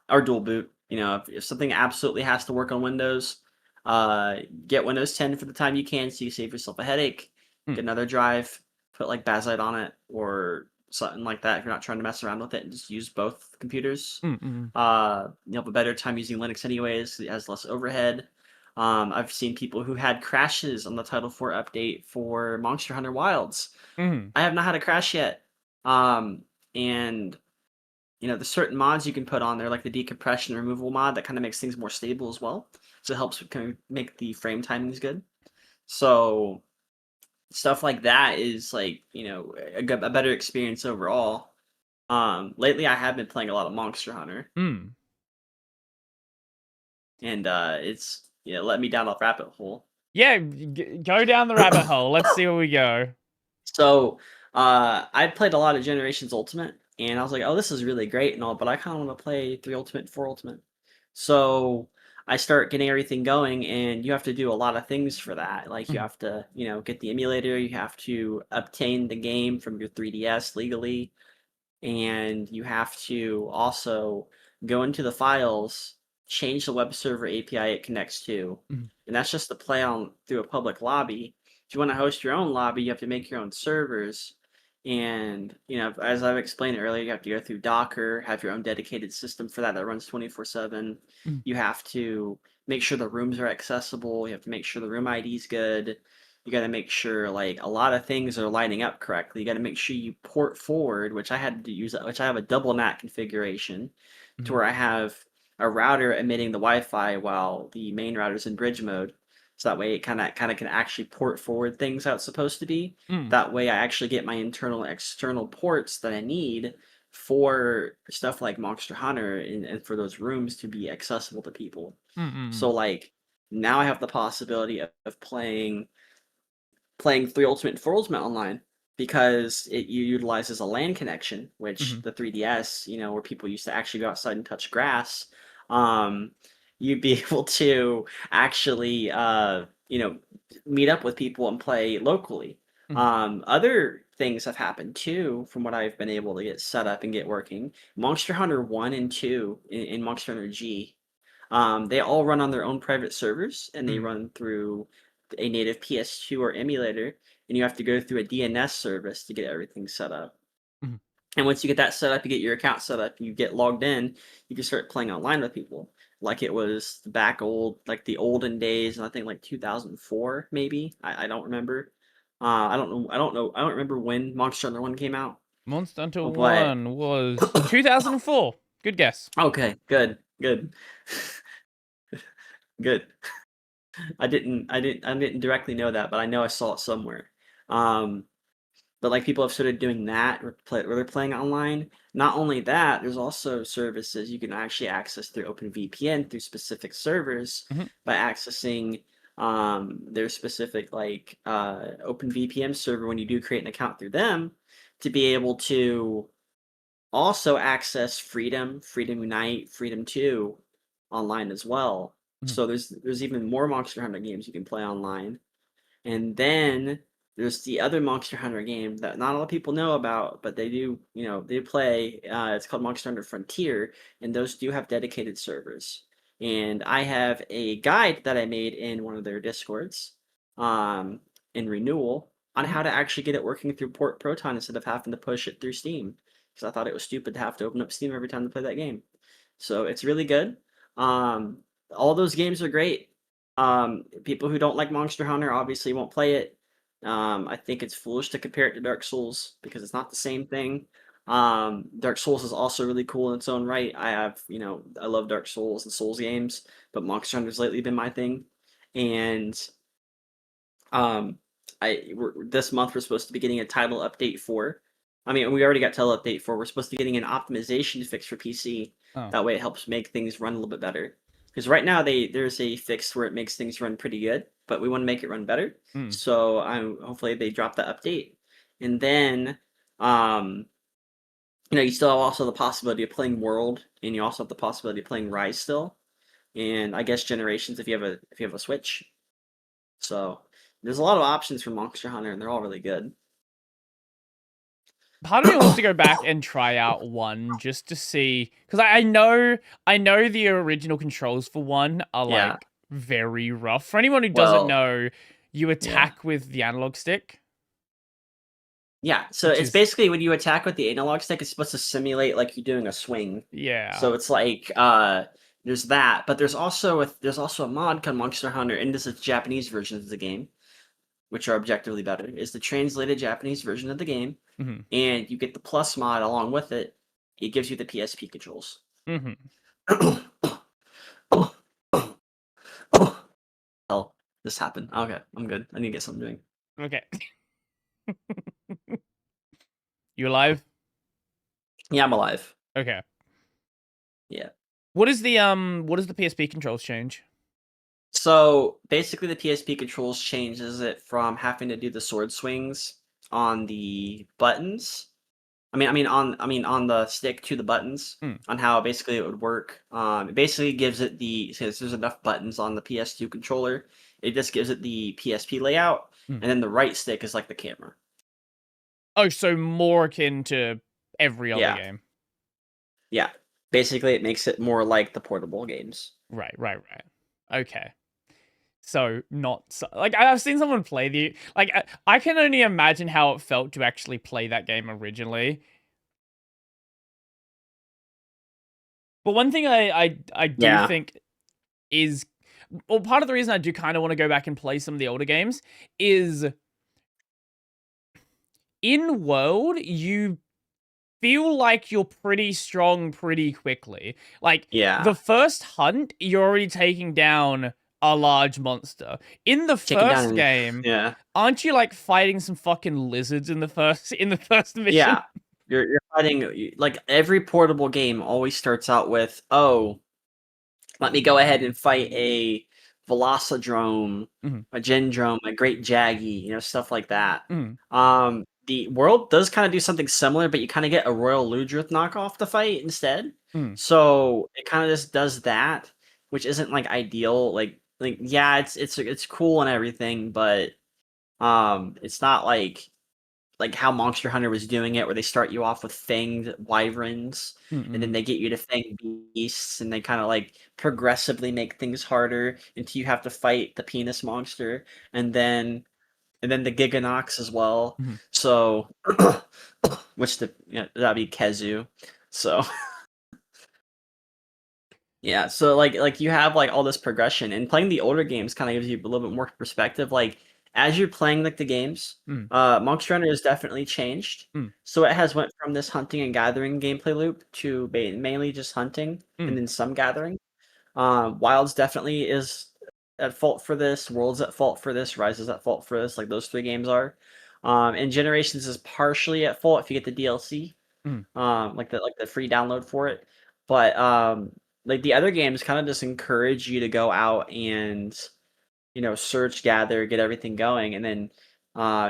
or dual boot. If something absolutely has to work on Windows, get Windows 10 for the time you can, so you save yourself a headache. Hmm. Get another drive, put like Bazzite on it or something like that. If you're not trying to mess around with it, and just use both computers. Mm-mm. You'll have a better time using Linux anyways. It has less overhead. I've seen people who had crashes on the Title 4 update for Monster Hunter Wilds. Mm. I have not had a crash yet. And there's certain mods you can put on there, like the decompression removal mod, that kind of makes things more stable as well. So it helps kind of make the frame timings good. So stuff like that is like a better experience overall. Lately I have been playing a lot of Monster Hunter, Mm. and it's let me down a rabbit hole. Yeah, go down the rabbit hole. Let's see where we go. So I played a lot of Generations Ultimate, and I was like, oh, this is really great and all, but I kind of want to play 3 Ultimate, 4 Ultimate. So I start getting everything going, and you have to do a lot of things for that. Like you Mhm. have to, get the emulator, you have to obtain the game from your 3DS legally, and you have to also go into the files, change the web server API it connects to, Mhm. and that's just to play on through a public lobby. If you want to host your own lobby, you have to make your own servers, and as I've explained earlier, you have to go through Docker, have your own dedicated system for that runs 24/7. Mhm. You have to make sure the rooms are accessible. You have to make sure the room ID is good. You got to make sure like a lot of things are lining up correctly. You got to make sure you port forward, which I had to use, which I have a double NAT configuration, to Mhm. where I have a router emitting the Wi-Fi while the main router's in bridge mode. So that way it kind of can actually port forward things how it's supposed to be. Mm. That way I actually get my internal and external ports that I need for stuff like Monster Hunter, and for those rooms to be accessible to people. Mm-mm. So like now I have the possibility of playing 3 Ultimate and 4 Ultimate online because it utilizes a LAN connection, which Mhm. the 3DS, where people used to actually go outside and touch grass, um, you'd be able to actually, meet up with people and play locally. Mhm. Other things have happened too, from what I've been able to get set up and get working. Monster Hunter 1 and 2 in Monster Hunter G, they all run on their own private servers, and they Mhm. run through a native PS2 or emulator, and you have to go through a DNS service to get everything set up. Mhm. And once you get that set up, you get your account set up, you get logged in, you can start playing online with people. Like it was like the olden days, and I think like 2004, maybe. I don't remember. I don't remember when Monster Hunter 1 came out, Monster Hunter but 1 was 2004. Good guess. okay, good, good. I didn't directly know that, but I know I saw it somewhere. Um, but like people have started doing that where they're playing online. Not only that, there's also services you can actually access through OpenVPN through specific servers Mhm. by accessing their specific like OpenVPN server when you do create an account through them, to be able to also access Freedom Unite, Freedom 2 online as well. Mhm. So there's even more Monster Hunter games you can play online. And then there's the other Monster Hunter game that not a lot of people know about, but they do, they play. It's called Monster Hunter Frontier, and those do have dedicated servers. And I have a guide that I made in one of their discords, um, in Renewal, on Mhm. how to actually get it working through Port Proton instead of having to push it through Steam, because I thought it was stupid to have to open up Steam every time to play that game. So it's really good. All those games are great. People who don't like Monster Hunter obviously won't play it. I think it's foolish to compare it to Dark Souls because it's not the same thing. Dark Souls is also really cool in its own right. I love Dark Souls and Souls games, but Monster Hunter's lately been my thing. And um, this month we're supposed to be getting a title update for. I mean, we already got title update for. We're supposed to be getting an optimization fix for PC. Oh. That way, it helps make things run a little bit better. Because right now, there's a fix where it makes things run pretty good, but we want to make it run better. Mm. So hopefully they drop that update, and then um, you still have also the possibility of playing World, and you also have the possibility of playing Rise still, and I guess Generations if you have a Switch. So there's a lot of options for Monster Hunter, and they're all really good. part of me wants to go back and try out 1 just to see, because I know the original controls for 1 are Yeah. like very rough. For anyone who doesn't Well, know, you yeah. attack with the analog stick, Yeah, so which it's is basically when you attack with the analog stick, it's supposed to simulate like you're doing a swing. yeah. So it's like there's that, but there's also a mod called Monster Hunter, and this is Japanese versions of the game, which are objectively better. Is the translated Japanese version of the game, Hmm. and you get the plus mod along with it. It gives you the PSP controls. Hmm. Hell, this happened. Okay, I'm good. I need to get something doing. Okay. You alive? Yeah, I'm alive. Okay. Yeah. What does the PSP controls change? So basically, the PSP controls changes it from having to do the sword swings on the buttons. On the stick to the buttons Mm. on how basically it would work. It basically gives it since there's enough buttons on the PS2 controller, it just gives it the PSP layout, Mm. and then the right stick is like the camera. Oh, so more akin to every other Yeah, game. yeah. Basically, it makes it more like the portable games. Right, right, right. Okay. So not so, like I've seen someone play I can only imagine how it felt to actually play that game originally. But one thing I do Yeah, think is, well, part of the reason I do kind of want to go back and play some of the older games is in world you feel like you're pretty strong pretty quickly. Like the yeah. first hunt, you're already taking down a large monster. In the Taking first down. game, Yeah, aren't you like fighting some fucking lizards in the first mission? yeah. You're fighting like every portable game always starts out with, oh, let me go ahead and fight a Velocidrome, Mhm, a Gendrome, a Great Jaggy, stuff like that. mhm, The world does kind of do something similar, but you kind of get a Royal Ludrith knockoff to fight instead. mhm, So it kind of just does that, which isn't like ideal. Like yeah, it's cool and everything, but it's not like how Monster Hunter was doing it, where they start you off with fanged wyverns, and then mhm, they get you to fanged beasts, and they kind of like progressively make things harder until you have to fight the penis monster, and then the Giganox as well. mhm, So, which that'd be Kezu. So yeah, so like you have like all this progression, and playing the older games kind of gives you a little bit more perspective. Like as you're playing like the games, mhm, Monster Hunter has definitely changed. mhm, So it has went from this hunting and gathering gameplay loop to mainly just hunting and mhm, then some gathering. Wilds definitely is at fault for this. World's at fault for this. Rise is at fault for this. Like those three games are. And Generations is partially at fault if you get the DLC, mhm, like the free download for it. But like the other games kind of just encourage you to go out and search, gather, get everything going, and then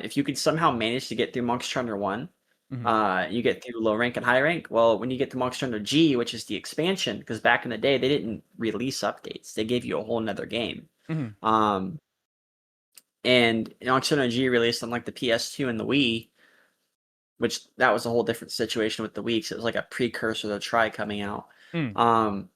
if you could somehow manage to get through Monster Hunter 1, mhm, you get through low rank and high rank. Well, when you get to Monster Hunter G, which is the expansion, because back in the day they didn't release updates, they gave you a whole nother game. mhm, Um, and Monster Hunter G released on like the PS2 and the Wii, which that was a whole different situation with the Wii, 'cause it was like a precursor to Try coming out. mhm, Um,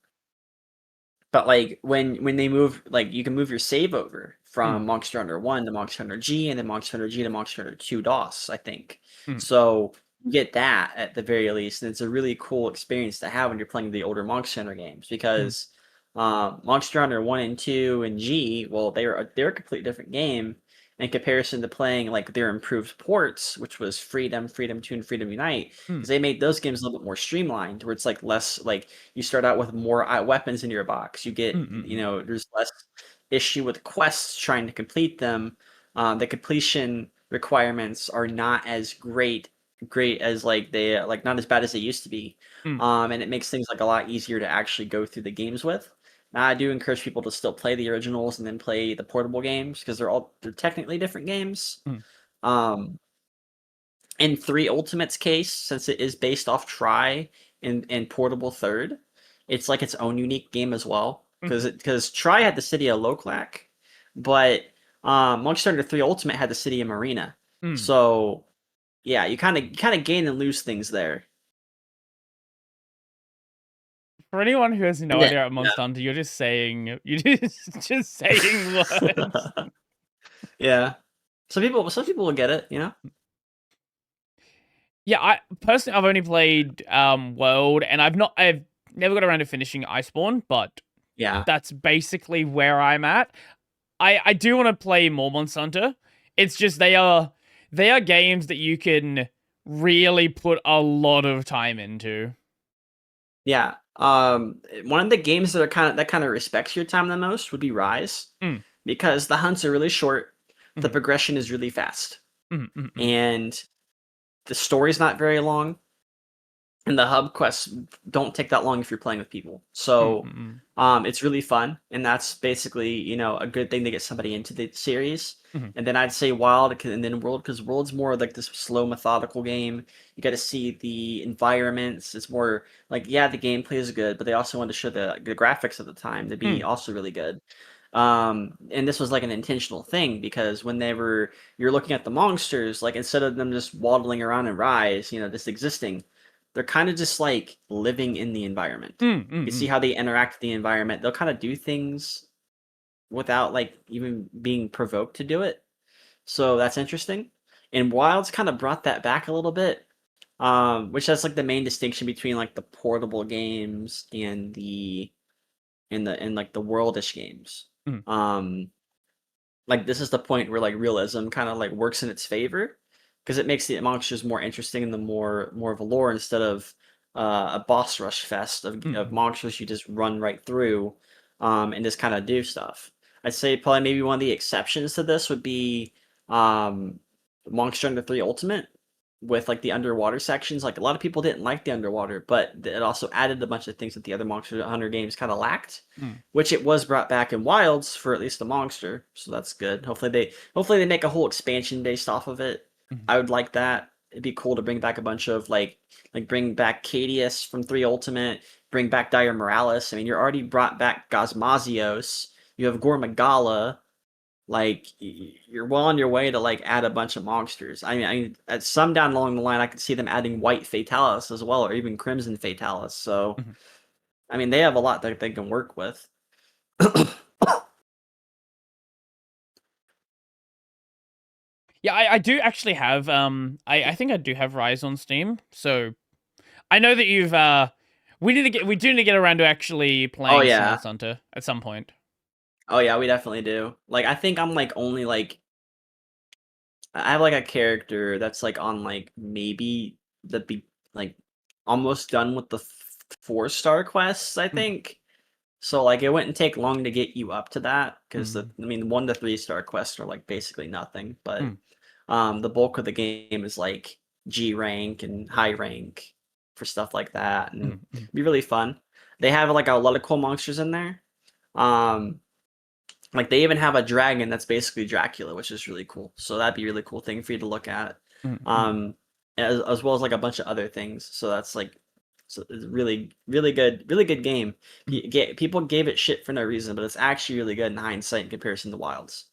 But like when they move, like you can move your save over mhm, from Monster Hunter 1 to Monster Hunter G, and then Monster Hunter G to Monster Hunter 2 DOS, I think. mhm, So you get that at the very least, and it's a really cool experience to have when you're playing the older Monster Hunter games, mhm, because Monster Hunter 1 and 2 and G, well, they're a completely different game in comparison to playing like their improved ports, which was Freedom, Freedom 2, and Freedom Unite, mhm, because they made those games a little bit more streamlined, where it's like less like you start out with more weapons in your box. You get, mhm, mhm, there's less issue with quests trying to complete them. The completion requirements are not as great as like they like not as bad as they used to be. mhm, And it makes things like a lot easier to actually go through the games with. Now, I do encourage people to still play the originals and then play the portable games because they're technically different games. mhm, Um, in 3 Ultimate's case, since it is based off Try and Portable Third, it's like its own unique game as well. mhm, Because Try had the city of Loklak, but Monster Hunter 3 Ultimate had the city of Marina. mhm, So Yeah, you kind of gain and lose things there. For anyone who has no And then, idea about yeah, Monster Hunter, you're just saying words. yeah. Some people will get it, you know. Yeah, I personally I've only played World, and I've never got around to finishing Iceborne, but Yeah, that's basically where I'm at. I do want to play more Monster Hunter. It's just they are games that you can really put a lot of time into. yeah. One of the games that kind of respects your time the most would be Rise, Mm, because the hunts are really short, the mm, progression is really fast, mm, mm, mm, and the story's not very long, and the hub quests don't take that long if you're playing with people. mm, So, mm, mm, it's really fun, and that's basically a good thing to get somebody into the series. mm, And then I'd say Wild, and then World, because World's more like this slow, methodical game. You got to see the environments. It's more like, yeah, the gameplay is good, but they also want to show the graphics at the time to be mm, also really good. And this was like an intentional thing, because whenever you're looking at the monsters, like instead of them just waddling around and Rise, just existing, they're kind of just like living in the environment. mm, mm, You see mm, how they interact with the environment. They'll kind of do things without like even being provoked to do it. So that's interesting. And Wilds kind of brought that back a little bit, which that's like the main distinction between like the portable games and and like the worldish games. mm, Um, like this is the point where like realism kind of like works in its favor, because it makes the monsters more interesting and the more of a lore, instead of a boss rush fest of mm, monsters you just run right through, and just kind of do stuff. I'd say probably maybe one of the exceptions to this would be um, Monster Hunter 3 Ultimate, with like the underwater sections. Like a lot of people didn't like the underwater, but it also added a bunch of things that the other Monster Hunter games kind of lacked, mm, which it was brought back in Wilds for at least the monster, so that's good. Hopefully they make a whole expansion based off of it. mm, I would like that. It'd be cool to bring back a bunch of like bring back Cadius from 3 Ultimate, bring back Dire Morales. I mean, you're already brought back Gosmazios. You have Gormagala. Like you're well on your way to like add a bunch of monsters. I mean, at some down along the line, I could see them adding White Fatalis as well, or even Crimson Fatalis. So, mm. I mean, they have a lot that they can work with. Yeah, I do actually have I think I do have Rise on Steam. So I know that we do need to get around to actually Oh playing some yeah. Monster Hunter at some point. Oh yeah, we definitely do. Like I think I'm like only like I have like a character that's like on like maybe the be like almost done with the 4-star quests, I Mm, think. So like it wouldn't take long to get you up to that, because mm, I mean 1 to 3-star quests are like basically nothing, but mm, the bulk of the game is like G rank and high rank for stuff like that, and mm, mm, it'd be really fun. They have like a lot of cool monsters in there. Um, like they even have a dragon that's basically Dracula, which is really cool. So that'd be a really cool thing for you to look at. mm, mm, Um, as well as like a bunch of other things. So that's like, so it's really good game. mm. People gave it shit for no reason, but it's actually really good in hindsight in comparison to Wilds.